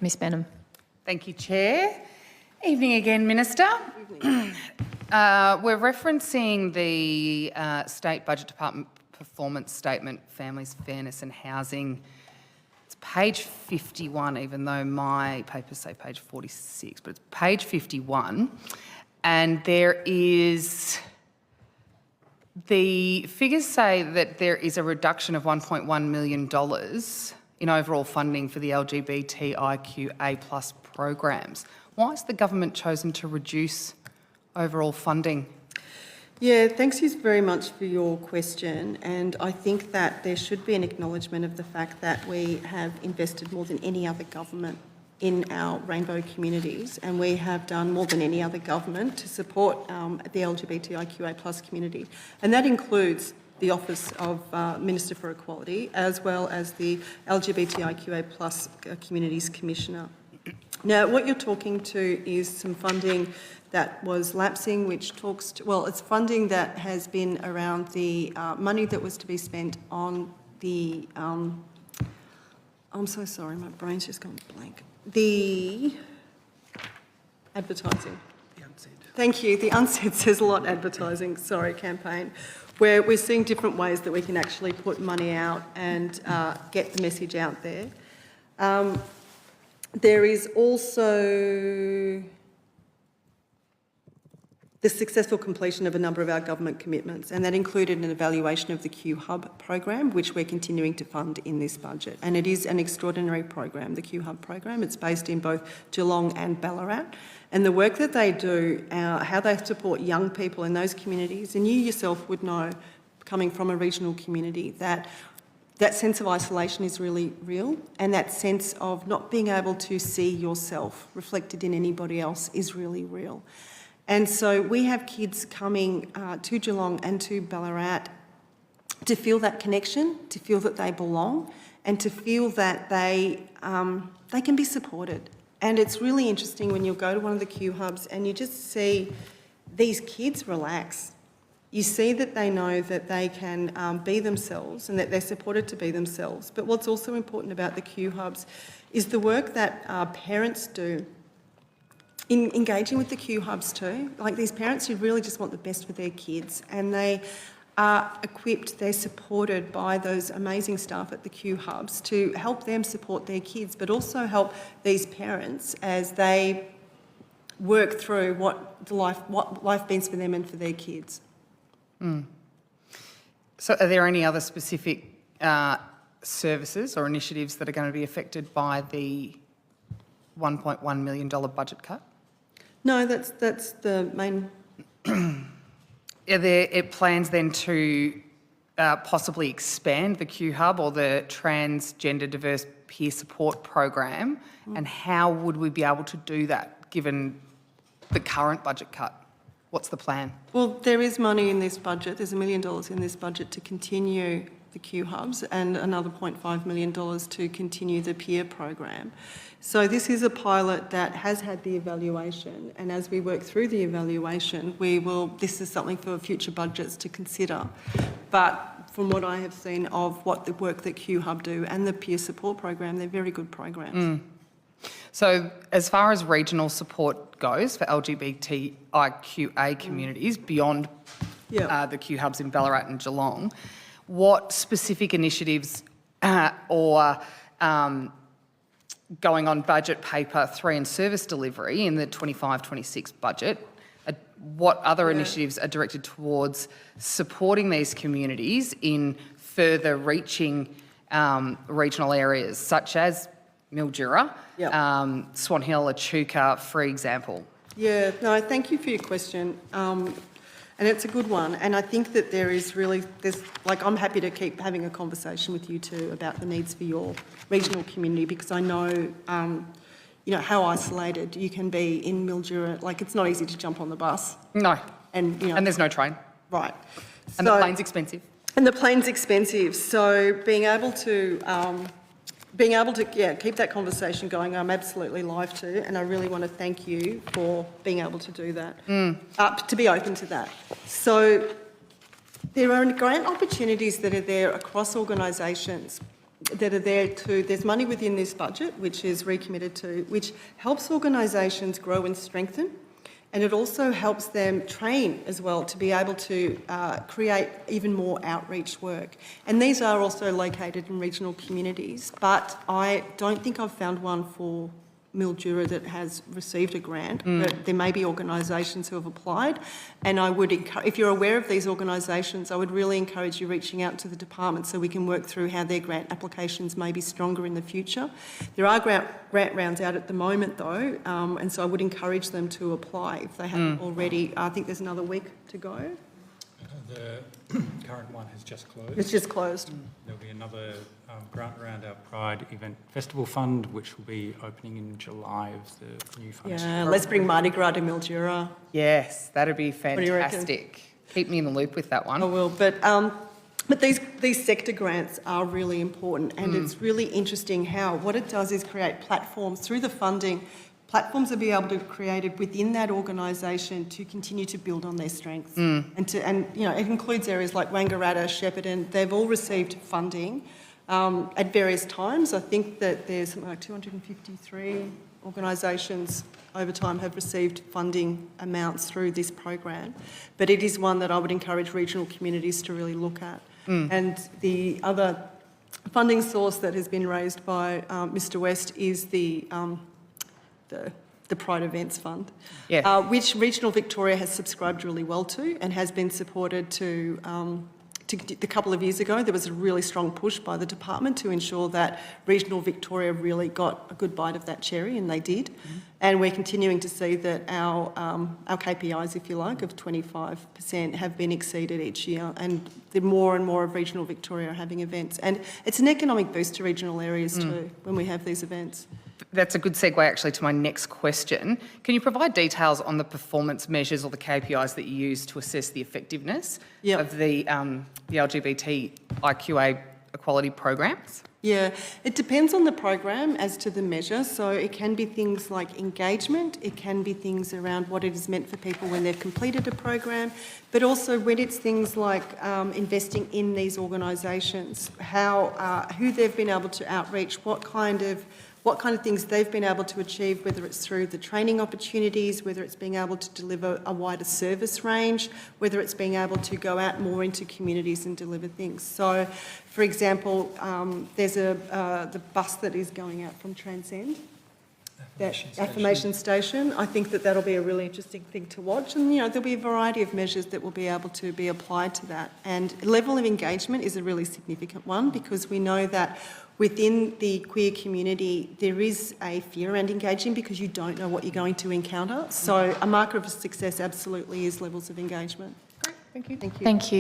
Ms Benham. Thank you, Chair. Evening again, Minister. Evening. We're referencing the State Budget Department Performance Statement, Families, Fairness and Housing. It's page 51, even though my papers say page 46, but it's page 51. And there is... The figures say that there is a reduction of $1.1 million in overall funding for the LGBTIQA+ programs. Why has the government chosen to reduce overall funding? Yeah, thanks very much for your question. And I think that there should be an acknowledgement of the fact that we have invested more than any other government in our rainbow communities, and we have done more than any other government to support the LGBTIQA+ community. And that includes the Office of Minister for Equality, as well as the LGBTIQA+ Communities Commissioner. Now, what you're talking to is some funding that was lapsing, which talks to, well, it's funding that has been around the money that was to be spent on the, I'm so sorry, my brain's just gone blank. The advertising. The unsaid. Thank you. The unsaid says a lot, advertising, sorry, campaign, where we're seeing different ways that we can actually put money out and get the message out there. There is also the successful completion of a number of our government commitments, and that included an evaluation of the Q Hub program, which we're continuing to fund in this budget. And it is an extraordinary program, the Q Hub program. It's based in both Geelong and Ballarat. And the work that they do, how they support young people in those communities, and you yourself would know, coming from a regional community, that sense of isolation is really real, and that sense of not being able to see yourself reflected in anybody else is really real. And so we have kids coming to Geelong and to Ballarat to feel that connection, to feel that they belong, and to feel that they can be supported. And it's really interesting when you go to one of the Q Hubs and you just see these kids relax. You see that they know that they can be themselves and that they're supported to be themselves. But what's also important about the Q Hubs is the work that parents do in engaging with the Q Hubs too. Like these parents who really just want the best for their kids, and they are equipped, they're supported by those amazing staff at the Q Hubs to help them support their kids, but also help these parents as they work through what life means for them and for their kids. Mm. So are there any other specific services or initiatives that are going to be affected by the $1.1 million budget cut? No, that's the main. Are there plans then to possibly expand the Q Hub or the Transgender Diverse Peer Support Program? And how would we be able to do that given the current budget cut? What's the plan? Well, there is money in this budget. There's $1 million in this budget to continue the Q Hubs and another $0.5 million to continue the peer program. So this is a pilot that has had the evaluation, and as we work through the evaluation, this is something for future budgets to consider. But from what I have seen of what the work that Q Hub do and the peer support program, they're very good programs. Mm. So as far as regional support goes for LGBTIQA communities beyond the Q Hubs in Ballarat and Geelong, what specific initiatives or going on budget paper 3 and service delivery in the 25-26 budget, what other initiatives are directed towards supporting these communities in further reaching regional areas such as Mildura, Swan Hill, Echuca, for example? Yeah, no, thank you for your question. And it's a good one. And I think that I'm happy to keep having a conversation with you too about the needs for your regional community, because I know, how isolated you can be in Mildura. Like, it's not easy to jump on the bus. No. And there's no train. Right. And the plane's expensive. And the plane's expensive. So being able to keep that conversation going, I'm absolutely live to, and I really want to thank you for being able to do that, to be open to that. So there are grant opportunities that are there across organisations that are there to, there's money within this budget which is recommitted to, which helps organisations grow and strengthen, and it also helps them train as well to be able to create even more outreach work. And these are also located in regional communities, but I don't think I've found one for Mildura that has received a grant, but there may be organisations who have applied, and I would if you're aware of these organisations, I would really encourage you reaching out to the department so we can work through how their grant applications may be stronger in the future. There are grant rounds out at the moment though, and so I would encourage them to apply if they haven't already. I think there's another week to go. The current one has just closed. It's just closed. There'll be another grant around our Pride Event Festival Fund, which will be opening in July of the new fund. Yeah, let's bring Mardi Gras to Mildura. Yes, that'd be do you reckon? fantastic. Keep me in the loop with that one. I will, but these sector grants are really important, and it's really interesting how what it does is create platforms through the funding. Platforms will be able to be created within that organisation to continue to build on their strengths, and you know it includes areas like Wangaratta, Shepparton. They've all received funding at various times. I think that there's something like 253 organisations over time have received funding amounts through this program, but it is one that I would encourage regional communities to really look at. And the other funding source that has been raised by Mr West is the Pride Events Fund, Yes. which Regional Victoria has subscribed really well to and has been supported to a couple of years ago. There was a really strong push by the department to ensure that Regional Victoria really got a good bite of that cherry, and they did. And we're continuing to see that our KPIs, if you like, of 25% have been exceeded each year, and the more and more of Regional Victoria are having events. And it's an economic boost to regional areas too when we have these events. That's a good segue actually to my next question. Can you provide details on the performance measures or the KPIs that you use to assess the effectiveness of the LGBTIQA equality programs? Yeah, it depends on the program as to the measure. So it can be things like engagement, it can be things around what it is meant for people when they've completed a program, but also when it's things like investing in these organisations, who they've been able to outreach, what kind of things they've been able to achieve, whether it's through the training opportunities, whether it's being able to deliver a wider service range, whether it's being able to go out more into communities and deliver things. So, for example, there's the bus that is going out from Transcend, that Affirmation Station. I think that that'll be a really interesting thing to watch, and you know there'll be a variety of measures that will be able to be applied to that. And level of engagement is a really significant one, because we know that within the queer community there is a fear around engaging because you don't know what you're going to encounter. So a marker of success absolutely is levels of engagement. Great, thank you. Thank you. Thank you.